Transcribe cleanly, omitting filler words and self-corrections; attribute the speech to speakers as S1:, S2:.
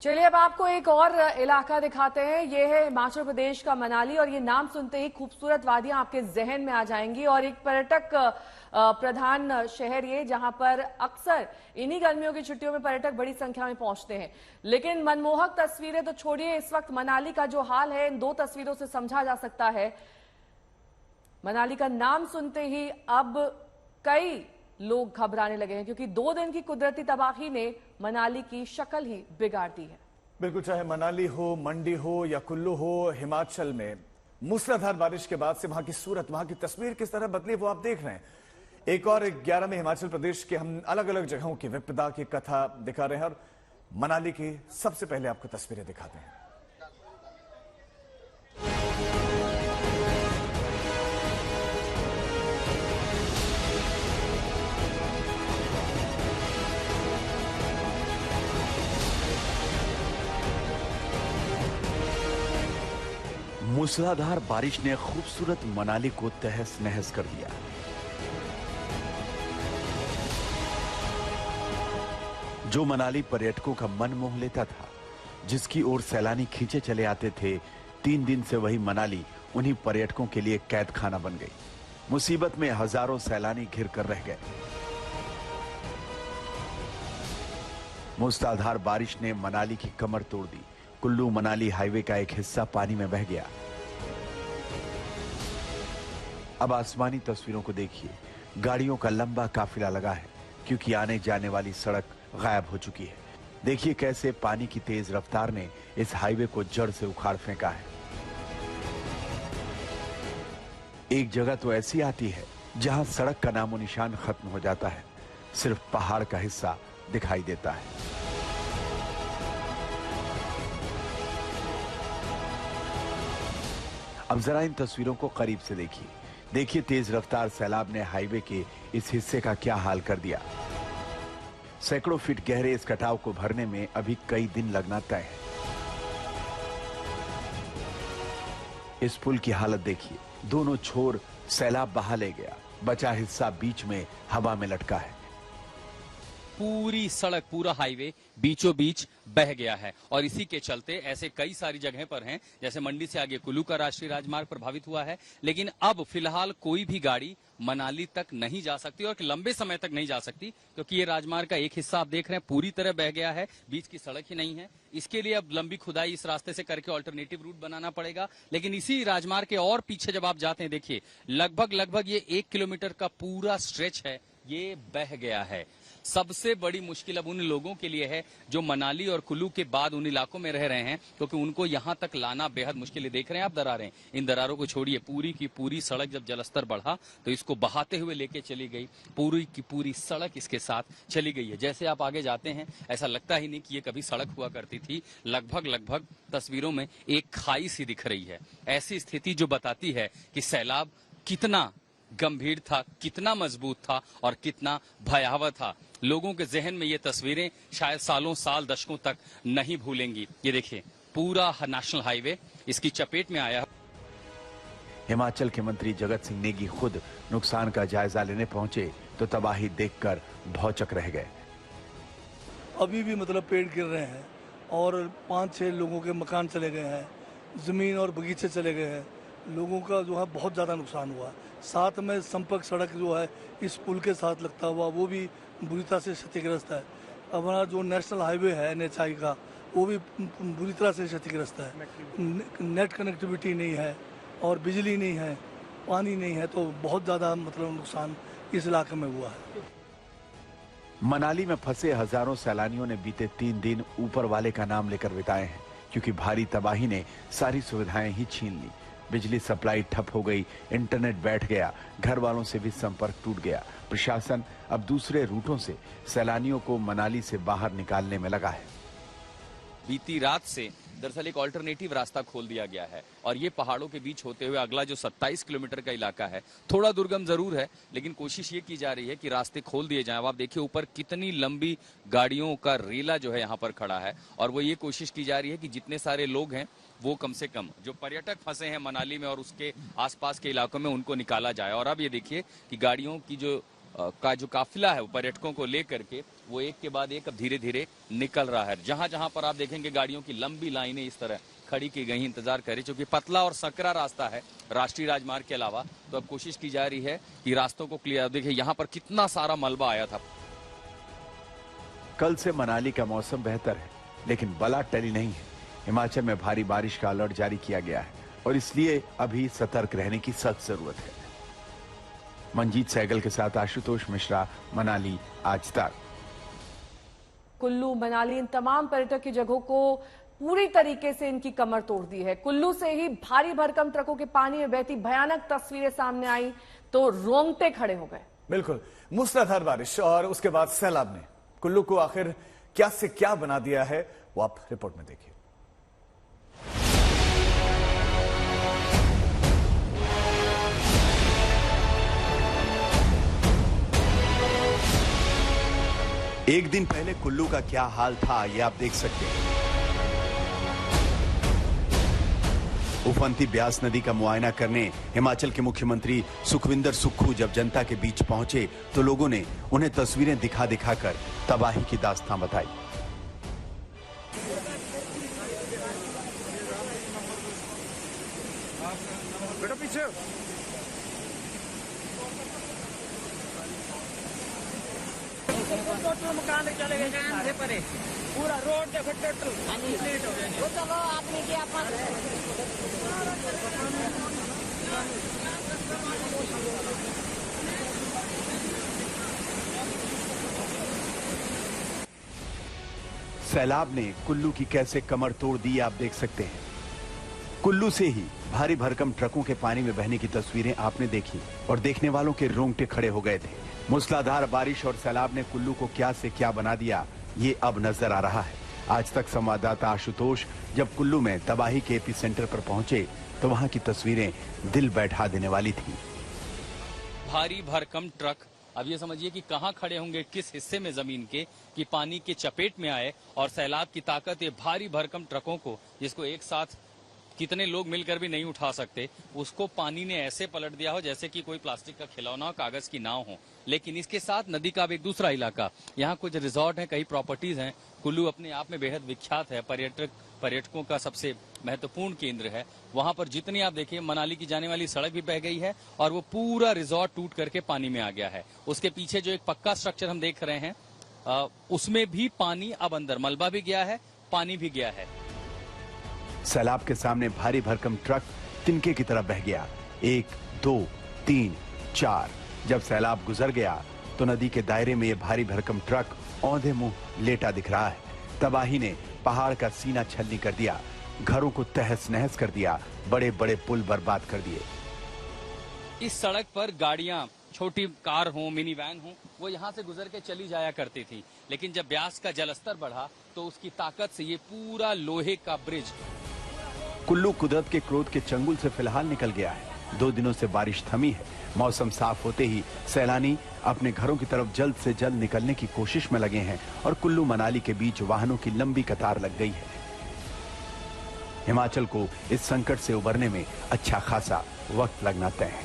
S1: चलिए अब आपको एक और इलाका दिखाते हैं। ये है हिमाचल प्रदेश का मनाली और ये नाम सुनते ही खूबसूरत वादियां आपके जहन में आ जाएंगी और एक पर्यटक प्रधान शहर ये, जहां पर अक्सर इन्हीं गर्मियों की छुट्टियों में पर्यटक बड़ी संख्या में पहुंचते हैं। लेकिन मनमोहक तस्वीरें तो छोड़िए, इस वक्त मनाली का जो हाल है इन दो तस्वीरों से समझा जा सकता है। मनाली का नाम सुनते ही अब कई लोग घबराने लगे हैं क्योंकि 2 दिन की कुदरती तबाही ने मनाली की शक्ल ही बिगाड़ दी है।
S2: बिल्कुल, चाहे मनाली हो, मंडी हो या कुल्लू हो, हिमाचल में मूसलाधार बारिश के बाद से वहां की सूरत, वहां की तस्वीर किस तरह बदली वो आप देख रहे हैं। एक और 11 में हिमाचल प्रदेश के हम अलग अलग जगहों की विपदा की कथा दिखा रहे हैं और मनाली की सबसे पहले आपको तस्वीरें दिखाते हैं।
S3: मूसलाधार बारिश ने खूबसूरत मनाली को तहस नहस कर दिया। जो मनाली पर्यटकों का मन मोह लेता था, जिसकी ओर सैलानी खींचे चले आते थे, 3 दिन से वही मनाली उन्हीं पर्यटकों के लिए कैद खाना बन गई। मुसीबत में हजारों सैलानी घिर कर रह गए। मूसलाधार बारिश ने मनाली की कमर तोड़ दी। कुल्लू मनाली हाईवे का एक हिस्सा पानी में बह गया। अब आसमानी तस्वीरों को देखिए। गाड़ियों का लंबा काफिला लगा है क्योंकि आने जाने वाली सड़क गायब हो चुकी है। देखिए कैसे पानी की तेज रफ्तार ने इस हाईवे को जड़ से उखाड़ फेंका है। एक जगह तो ऐसी आती है जहां सड़क का नामो निशान खत्म हो जाता है, सिर्फ पहाड़ का हिस्सा दिखाई देता है। अब जरा इन तस्वीरों को करीब से देखिए। देखिए तेज रफ्तार सैलाब ने हाईवे के इस हिस्से का क्या हाल कर दिया। सैकड़ों फीट गहरे इस कटाव को भरने में अभी कई दिन लगना तय है। इस पुल की हालत देखिए, दोनों छोर सैलाब बहा ले गया, बचा हिस्सा बीच में हवा में लटका है।
S4: पूरी सड़क, पूरा हाईवे बीचों बीच बह गया है और इसी के चलते ऐसे कई सारी जगह पर हैं, जैसे मंडी से आगे कुल्लू का राष्ट्रीय राजमार्ग प्रभावित हुआ है। लेकिन अब फिलहाल कोई भी गाड़ी मनाली तक नहीं जा सकती और लंबे समय तक नहीं जा सकती क्योंकि ये राजमार्ग का एक हिस्सा आप देख रहे हैं पूरी तरह बह गया है, बीच की सड़क ही नहीं है। इसके लिए अब लंबी खुदाई इस रास्ते से करके ऑल्टरनेटिव रूट बनाना पड़ेगा। लेकिन इसी राजमार्ग के और पीछे जब आप जाते हैं, देखिए लगभग ये 1 किलोमीटर का पूरा स्ट्रेच है, ये बह गया है। सबसे बड़ी मुश्किल अब उन लोगों के लिए है जो मनाली और कुल्लू के बाद उन इलाकों में रह रहे हैं, क्योंकि उनको यहां तक लाना बेहद मुश्किल है। देख रहे हैं आप दरारें, इन दरारों को छोड़िए, पूरी की पूरी सड़क जब जलस्तर बढ़ा तो इसको बहाते हुए लेके चली गई। पूरी की पूरी सड़क इसके साथ चली गई है। जैसे आप आगे जाते हैं ऐसा लगता ही नहीं कि ये कभी सड़क हुआ करती थी। लगभग तस्वीरों में एक खाई सी दिख रही है। ऐसी स्थिति जो बताती है कि सैलाब कितना गंभीर था, कितना मजबूत था और कितना भयावह था। लोगों के जहन में ये तस्वीरें शायद सालों साल दशकों तक नहीं भूलेंगी। ये देखिए पूरा नेशनल हाईवे इसकी चपेट में आया।
S3: हिमाचल के मंत्री जगत सिंह नेगी खुद नुकसान का जायजा लेने पहुंचे तो तबाही देखकर भौचक रह गए।
S5: अभी भी पेड़ गिर रहे हैं और 5-6 लोगों के मकान चले गए हैं, जमीन और बगीचे चले गए हैं। लोगों का जो है बहुत ज़्यादा नुकसान हुआ। साथ में संपर्क सड़क जो है इस पुल के साथ लगता हुआ वो भी बुरी तरह से क्षतिग्रस्त है। हमारा जो नेशनल हाईवे है NHI का, वो भी बुरी तरह से क्षतिग्रस्त है। नेट कनेक्टिविटी नहीं है और बिजली नहीं है, पानी नहीं है, तो बहुत ज़्यादा नुकसान इस इलाके में हुआ है।
S3: मनाली में फंसे हजारों सैलानियों ने बीते 3 दिन ऊपर वाले का नाम लेकर बिताए हैं, क्योंकि भारी तबाही ने सारी सुविधाएं ही छीन ली। बिजली सप्लाई ठप हो गई, इंटरनेट बैठ गया, घर वालों से भी संपर्क टूट गया। प्रशासन अब दूसरे रूटों से सैलानियों को मनाली से बाहर निकालने में लगा है।
S4: बीती रात से दरअसल एक ऑल्टरनेटिव रास्ता खोल दिया गया है और ये पहाड़ों के बीच होते हुए अगला जो 27 किलोमीटर का इलाका है, थोड़ा दुर्गम जरूर है, लेकिन कोशिश ये की जा रही है कि रास्ते खोल दिए जाएं। अब आप देखिए ऊपर कितनी लंबी गाड़ियों का रेला जो है यहाँ पर खड़ा है और वो ये कोशिश की जा रही है कि जितने सारे लोग हैं वो कम से कम जो पर्यटक फंसे हैं मनाली में और उसके आसपास के इलाकों में उनको निकाला जाए। और अब ये देखिए कि गाड़ियों की जो का जो काफिला है वो पर्यटकों को लेकर के वो एक के बाद एक अब धीरे धीरे निकल रहा है। जहां जहां पर आप देखेंगे गाड़ियों की लंबी लाइनें इस तरह खड़ी की गई, इंतजार करें, क्योंकि पतला और सकरा रास्ता है राष्ट्रीय राजमार्ग के अलावा। तो अब कोशिश की जा रही है कि रास्तों को क्लियर। देखिए यहाँ पर कितना सारा मलबा आया था।
S3: कल से मनाली का मौसम बेहतर है, लेकिन बला टली नहीं है। हिमाचल में भारी बारिश का अलर्ट जारी किया गया है और इसलिए अभी सतर्क रहने की सख्त जरूरत है। मंजीत सहगल के साथ आशुतोष मिश्रा, मनाली आज तक।
S1: कुल्लू मनाली इन तमाम पर्यटक की जगहों को पूरी तरीके से इनकी कमर तोड़ दी है। कुल्लू से ही भारी भरकम ट्रकों के पानी में बहती भयानक तस्वीरें सामने आई तो रोंगटे खड़े हो गए।
S2: बिल्कुल, मूसलाधार बारिश और उसके बाद सैलाब ने कुल्लू को आखिर क्या से क्या बना दिया है, वो आप रिपोर्ट में देखिए।
S3: एक दिन पहले कुल्लू का क्या हाल था, ये आप देख सकते हैं। उफनती ब्यास नदी का मुआयना करने हिमाचल के मुख्यमंत्री सुखविंदर सुक्खू जब जनता के बीच पहुंचे तो लोगों ने उन्हें तस्वीरें दिखा दिखाकर तबाही की दास्तां बताई।
S6: बेटा पीछे टोटल मकान चले गए सारे परे, पूरा रोड देखो टोटल कंप्लीट हो गया। तो चलो आपने क्या
S3: सैलाब ने कुल्लू की कैसे कमर तोड़ दी, आप देख सकते हैं। कुल्लू से ही भारी भरकम ट्रकों के पानी में बहने की तस्वीरें आपने देखी और देखने वालों के रोंगटे खड़े हो गए थे। मूसलाधार बारिश और सैलाब ने कुल्लू को क्या से क्या बना दिया, ये अब नजर आ रहा है। आज तक संवाददाता आशुतोष जब कुल्लू में तबाही के एपीसेंटर पर पहुंचे तो वहां की तस्वीरें दिल बैठा देने वाली थी।
S4: भारी भरकम ट्रक, अब ये समझिए कि कहां खड़े होंगे, किस हिस्से में जमीन के कि पानी के चपेट में आए और सैलाब की ताकत ये भारी भरकम ट्रकों को, जिसको एक साथ कितने लोग मिलकर भी नहीं उठा सकते, उसको पानी ने ऐसे पलट दिया हो जैसे कि कोई प्लास्टिक का खिलौना हो, कागज की नाव हो। लेकिन इसके साथ नदी का अब एक दूसरा इलाका, यहाँ कुछ रिजॉर्ट हैं, कई प्रॉपर्टीज हैं। कुल्लू अपने आप में बेहद विख्यात है, पर्यटकों का सबसे महत्वपूर्ण केंद्र है। वहां पर जितनी आप देखिए मनाली की जाने वाली सड़क भी बह गई है और वो पूरा रिजॉर्ट टूट करके पानी में आ गया है। उसके पीछे जो एक पक्का स्ट्रक्चर हम देख रहे हैं उसमें भी पानी अब अंदर, मलबा भी गया है, पानी भी गया है।
S3: सैलाब के सामने भारी भरकम ट्रक तिनके की तरह बह गया। 1, 2, 3, 4। जब सैलाब गुजर गया तो नदी के दायरे में ये भारी भरकम ट्रक औंधे मुंह लेटा दिख रहा है। तबाही ने पहाड़ का सीना छलनी कर दिया, घरों को तहस नहस कर दिया, बड़े बड़े पुल बर्बाद कर दिए।
S4: इस सड़क पर गाड़ियां, छोटी कार हो, मिनी वैन हो, वो यहाँ से गुजर के चली जाया करती थी। लेकिन जब ब्यास का जलस्तर बढ़ा तो उसकी ताकत से ये पूरा लोहे का ब्रिज।
S3: कुल्लू कुदरत के क्रोध के चंगुल से फिलहाल निकल गया है। 2 दिनों से बारिश थमी है। मौसम साफ होते ही सैलानी अपने घरों की तरफ जल्द से जल्द निकलने की कोशिश में लगे हैं और कुल्लू मनाली के बीच वाहनों की लंबी कतार लग गई है। हिमाचल को इस संकट से उबरने में अच्छा खासा वक्त लगना तय है।